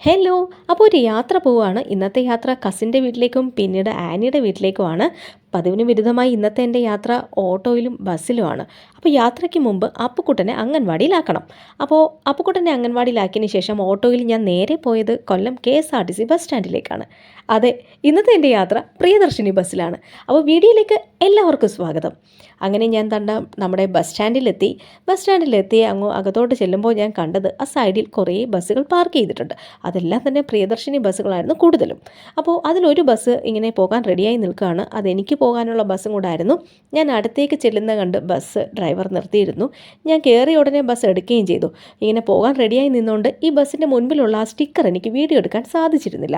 Hello. അപ്പോൾ ഒരു യാത്ര പോവുകയാണ്. ഇന്നത്തെ യാത്ര കസിൻ്റെ വീട്ടിലേക്കും പിന്നീട് ആനിയുടെ വീട്ടിലേക്കുമാണ്. പതിവിന് വിരുദ്ധമായി ഇന്നത്തെ എൻ്റെ യാത്ര ഓട്ടോയിലും ബസ്സിലുമാണ്. അപ്പോൾ യാത്രയ്ക്ക് മുമ്പ് അപ്പുക്കുട്ടനെ അംഗൻവാടിയിലാക്കണം. അപ്പോൾ അപ്പുക്കുട്ടനെ അംഗൻവാടിയിലാക്കിയതിന് ശേഷം ഓട്ടോയിൽ ഞാൻ നേരെ പോയത് കൊല്ലം KSRTC ബസ് സ്റ്റാൻഡിലേക്കാണ്. അതെ, ഇന്നത്തെ എൻ്റെ യാത്ര പ്രിയദർശിനി ബസ്സിലാണ്. അപ്പോൾ വീഡിയോയിലേക്ക് എല്ലാവർക്കും സ്വാഗതം. അങ്ങനെ ഞാൻ നമ്മുടെ ബസ് സ്റ്റാൻഡിലെത്തി അങ്ങ് അകത്തോട്ട് ചെല്ലുമ്പോൾ ഞാൻ കണ്ടത് ആ സൈഡിൽ കുറേ ബസ്സുകൾ പാർക്ക് ചെയ്തിട്ടുണ്ട്. അതെല്ലാം തന്നെ പ്രിയദർശിനി ബസ്സുകളായിരുന്നു കൂടുതലും. അപ്പോൾ അതിലൊരു ബസ് ഇങ്ങനെ പോകാൻ റെഡിയായി നിൽക്കുകയാണ്. അതെനിക്ക് പോകാനുള്ള ബസ്സും കൂടായിരുന്നു. ഞാൻ അടുത്തേക്ക് ചെല്ലുന്ന കണ്ട് ബസ് ഡ്രൈവർ നിർത്തിയിരുന്നു. ഞാൻ കയറിയ ഉടനെ ബസ് എടുക്കുകയും ചെയ്തു. ഇങ്ങനെ പോകാൻ റെഡിയായി നിന്നുകൊണ്ട് ഈ ബസ്സിൻ്റെ മുൻപിലുള്ള ആ സ്റ്റിക്കർ എനിക്ക് വീഡിയോ എടുക്കാൻ സാധിച്ചിരുന്നില്ല.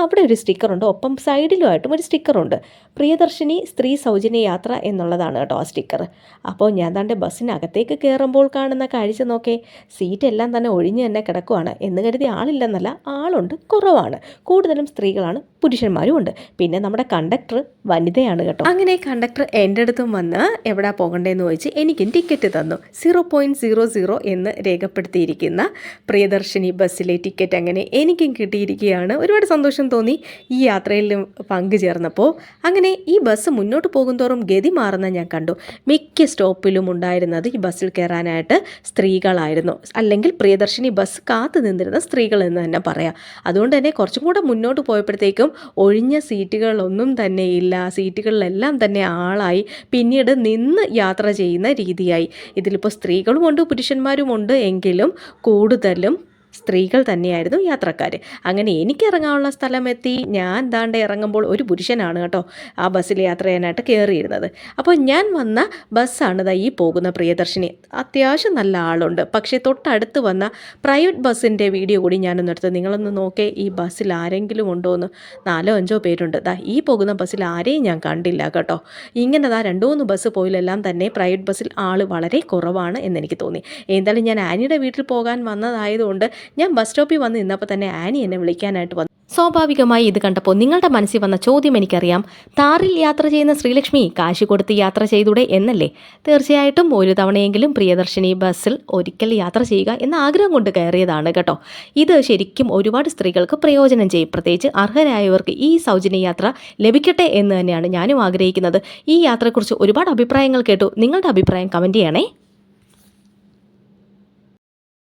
അവിടെ ഒരു സ്റ്റിക്കറുണ്ട്, ഒപ്പം സൈഡിലുമായിട്ടും ഒരു സ്റ്റിക്കറുണ്ട്. പ്രിയദർശിനി സ്ത്രീ സൗജന്യ യാത്ര എന്നുള്ളതാണ് കേട്ടോ ആ സ്റ്റിക്കർ. അപ്പോൾ ഞാൻ ബസ്സിനകത്തേക്ക് കയറുമ്പോൾ കാണുന്ന കാഴ്ച നോക്കേ, സീറ്റെല്ലാം തന്നെ ഒഴിഞ്ഞ് തന്നെ കിടക്കുവാണ്. എന്ന് കരുതി ആളില്ലെന്നല്ല, ആളുണ്ട്, കുറവാണ്. കൂടുതലും സ്ത്രീകളാണ്, പുരുഷന്മാരും ഉണ്ട്. പിന്നെ നമ്മുടെ കണ്ടക്ടർ വനിതയാണ് കേട്ടോ. അങ്ങനെ കണ്ടക്ടർ എൻ്റെ അടുത്തും വന്ന് എവിടെ പോകണ്ടേന്ന് ചോദിച്ച് എനിക്കും ടിക്കറ്റ് തന്നു. 0.00 എന്ന് രേഖപ്പെടുത്തിയിരിക്കുന്ന പ്രിയദർശിനി ബസ്സിലെ ടിക്കറ്റ് അങ്ങനെ എനിക്കും കിട്ടിയിരിക്കുകയാണ്. ഒരുപാട് സന്തോഷം തോന്നി ഈ യാത്രയിൽ പങ്കുചേർന്നപ്പോൾ. അങ്ങനെ ഈ ബസ് മുന്നോട്ട് പോകുന്തോറും ഗതി മാറുന്ന ഞാൻ കണ്ടു. മിക്ക സ്റ്റോപ്പിലും ഉണ്ടായിരുന്നത് ഈ ബസ്സിൽ കയറാനായിട്ട് സ്ത്രീകളായിരുന്നു, അല്ലെങ്കിൽ പ്രിയദർശിനി ബസ് കാത്തു നിന്നിരുന്ന സ്ത്രീകൾ എന്ന് തന്നെ പറയാം. അതുകൊണ്ട് തന്നെ കുറച്ചും കൂടെ മുന്നോട്ട് പോയപ്പോഴത്തേക്കും ഒഴിഞ്ഞ സീറ്റുകളൊന്നും തന്നെ ഇല്ല. സീറ്റുകളിലെല്ലാം തന്നെ ആളായി, പിന്നീട് നിന്ന് യാത്ര ചെയ്യുന്ന രീതിയായി. ഇതിലിപ്പോൾ സ്ത്രീകളുമുണ്ട് പുരുഷന്മാരുമുണ്ട്, എങ്കിലും കൂടുതലും സ്ത്രീകൾ തന്നെയായിരുന്നു യാത്രക്കാർ. അങ്ങനെ എനിക്ക് ഇറങ്ങാനുള്ള സ്ഥലമെത്തി. ഞാൻ ഇറങ്ങുമ്പോൾ ഒരു പുരുഷനാണ് കേട്ടോ ആ ബസ്സിൽ യാത്ര ചെയ്യാനായിട്ട് കയറിയിരുന്നത്. അപ്പോൾ ഞാൻ വന്ന ബസ്സാണ് ഈ പോകുന്ന പ്രിയദർശിനി. അത്യാവശ്യം നല്ല ആളുണ്ട്. പക്ഷേ തൊട്ടടുത്ത് വന്ന പ്രൈവറ്റ് ബസ്സിൻ്റെ വീഡിയോ കൂടി ഞാനൊന്ന് എടുത്ത് നിങ്ങളൊന്ന് നോക്കേ. ഈ ബസ്സിൽ ആരെങ്കിലും ഉണ്ടോ എന്ന് 4-5 പേരുണ്ട്. ഈ പോകുന്ന ബസ്സിൽ ആരെയും ഞാൻ കണ്ടില്ല കേട്ടോ. ഇങ്ങനെ 2-3 ബസ് പോയിലെല്ലാം തന്നെ പ്രൈവറ്റ് ബസ്സിൽ ആൾ വളരെ കുറവാണ് എന്നെനിക്ക് തോന്നി. എന്തായാലും ഞാൻ ആനിയുടെ വീട്ടിൽ പോകാൻ വന്നതായതുകൊണ്ട് ഞാൻ ബസ് സ്റ്റോപ്പിൽ വന്ന് നിന്നപ്പോൾ തന്നെ ആനി എന്നെ വിളിക്കാനായിട്ട് വന്നു. സ്വാഭാവികമായി ഇത് കണ്ടപ്പോൾ നിങ്ങളുടെ മനസ്സിൽ വന്ന ചോദ്യം എനിക്കറിയാം. താറിൽ യാത്ര ചെയ്യുന്ന ശ്രീലക്ഷ്മി കാശ് കൊടുത്ത് യാത്ര ചെയ്തൂടെ എന്നല്ലേ? തീർച്ചയായിട്ടും ഒരു തവണയെങ്കിലും പ്രിയദർശിനി ബസ്സിൽ ഒരിക്കൽ യാത്ര ചെയ്യുക എന്ന ആഗ്രഹം കൊണ്ട് കയറിയതാണ് കേട്ടോ. ഇത് ശരിക്കും ഒരുപാട് സ്ത്രീകൾക്ക് പ്രയോജനം ചെയ്യും. പ്രത്യേകിച്ച് അർഹരായവർക്ക് ഈ സൗജന്യ യാത്ര ലഭിക്കട്ടെ എന്ന് തന്നെയാണ് ഞാനും ആഗ്രഹിക്കുന്നത്. ഈ യാത്രയെക്കുറിച്ച് ഒരുപാട് അഭിപ്രായങ്ങൾ കേട്ടു. നിങ്ങളുടെ അഭിപ്രായം കമൻറ്റ് ചെയ്യണേ.